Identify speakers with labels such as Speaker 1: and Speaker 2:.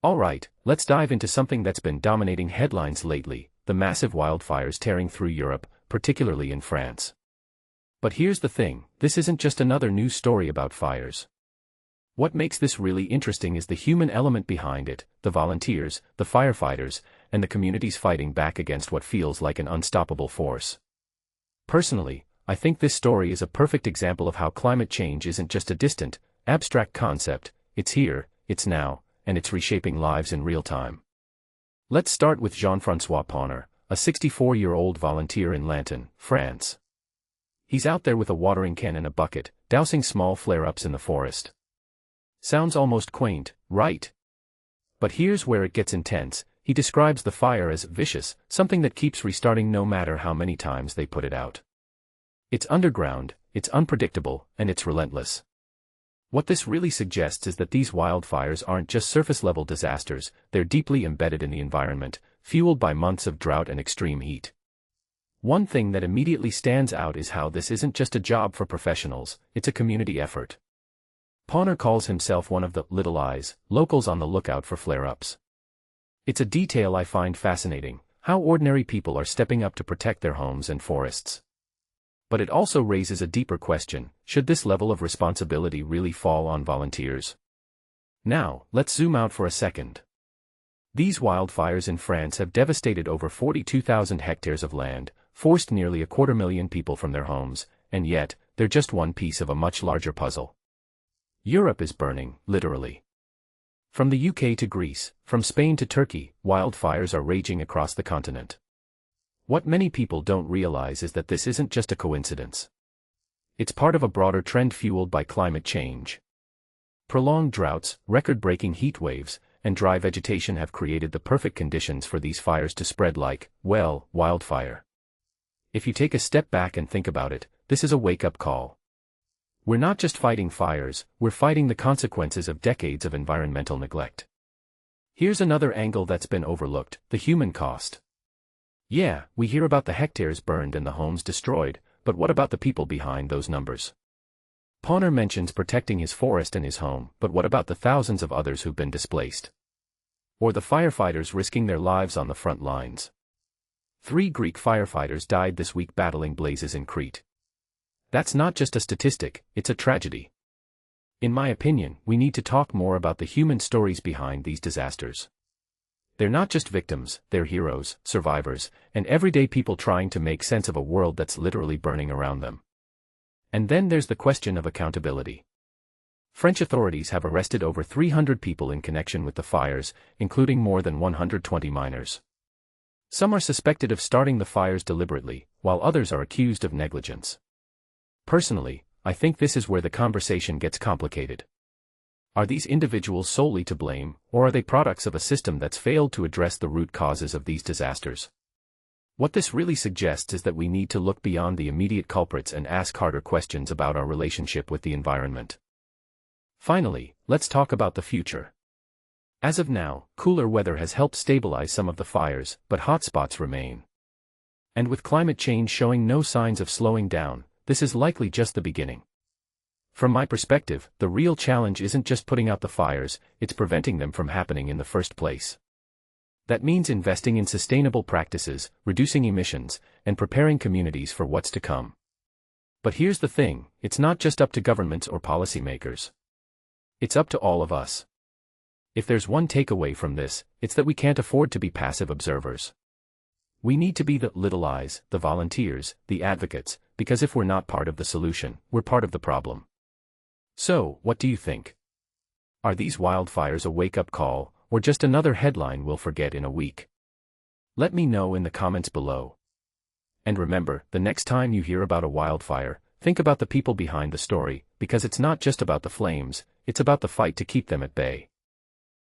Speaker 1: Alright, let's dive into something that's been dominating headlines lately, the massive wildfires tearing through Europe, particularly in France. But here's the thing, this isn't just another news story about fires. What makes this really interesting is the human element behind it, the volunteers, the firefighters, and the communities fighting back against what feels like an unstoppable force. Personally, I think this story is a perfect example of how climate change isn't just a distant, abstract concept, it's here, it's now, and it's reshaping lives in real time. Let's start with Jean-François Pauner, a 64-year-old volunteer in Lantin, France. He's out there with a watering can and a bucket, dousing small flare-ups in the forest. Sounds almost quaint, right? But here's where it gets intense. He describes the fire as vicious, something that keeps restarting no matter how many times they put it out. It's underground, it's unpredictable, and it's relentless. What this really suggests is that these wildfires aren't just surface-level disasters, they're deeply embedded in the environment, fueled by months of drought and extreme heat. One thing that immediately stands out is how this isn't just a job for professionals, it's a community effort. Pauner calls himself one of the little eyes, locals on the lookout for flare-ups. It's a detail I find fascinating, how ordinary people are stepping up to protect their homes and forests. But it also raises a deeper question, should this level of responsibility really fall on volunteers? Now, let's zoom out for a second. These wildfires in France have devastated over 42,000 hectares of land, forced nearly 250,000 people from their homes, and yet, they're just one piece of a much larger puzzle. Europe is burning, literally. From the UK to Greece, from Spain to Turkey, wildfires are raging across the continent. What many people don't realize is that this isn't just a coincidence. It's part of a broader trend fueled by climate change. Prolonged droughts, record-breaking heat waves, and dry vegetation have created the perfect conditions for these fires to spread like, well, wildfire. If you take a step back and think about it, this is a wake-up call. We're not just fighting fires, we're fighting the consequences of decades of environmental neglect. Here's another angle that's been overlooked, the human cost. Yeah, we hear about the hectares burned and the homes destroyed, but what about the people behind those numbers? Pauner mentions protecting his forest and his home, but what about the thousands of others who've been displaced? Or the firefighters risking their lives on the front lines? 3 Greek firefighters died this week battling blazes in Crete. That's not just a statistic, it's a tragedy. In my opinion, we need to talk more about the human stories behind these disasters. They're not just victims, they're heroes, survivors, and everyday people trying to make sense of a world that's literally burning around them. And then there's the question of accountability. French authorities have arrested over 300 people in connection with the fires, including more than 120 miners. Some are suspected of starting the fires deliberately, while others are accused of negligence. Personally, I think this is where the conversation gets complicated. Are these individuals solely to blame, or are they products of a system that's failed to address the root causes of these disasters? What this really suggests is that we need to look beyond the immediate culprits and ask harder questions about our relationship with the environment. Finally, let's talk about the future. As of now, cooler weather has helped stabilize some of the fires, but hotspots remain. And with climate change showing no signs of slowing down, this is likely just the beginning. From my perspective, the real challenge isn't just putting out the fires, it's preventing them from happening in the first place. That means investing in sustainable practices, reducing emissions, and preparing communities for what's to come. But here's the thing, it's not just up to governments or policymakers. It's up to all of us. If there's one takeaway from this, it's that we can't afford to be passive observers. We need to be the little eyes, the volunteers, the advocates, because if we're not part of the solution, we're part of the problem. So, what do you think? Are these wildfires a wake-up call, or just another headline we'll forget in a week? Let me know in the comments below. And remember, the next time you hear about a wildfire, think about the people behind the story, because it's not just about the flames, it's about the fight to keep them at bay.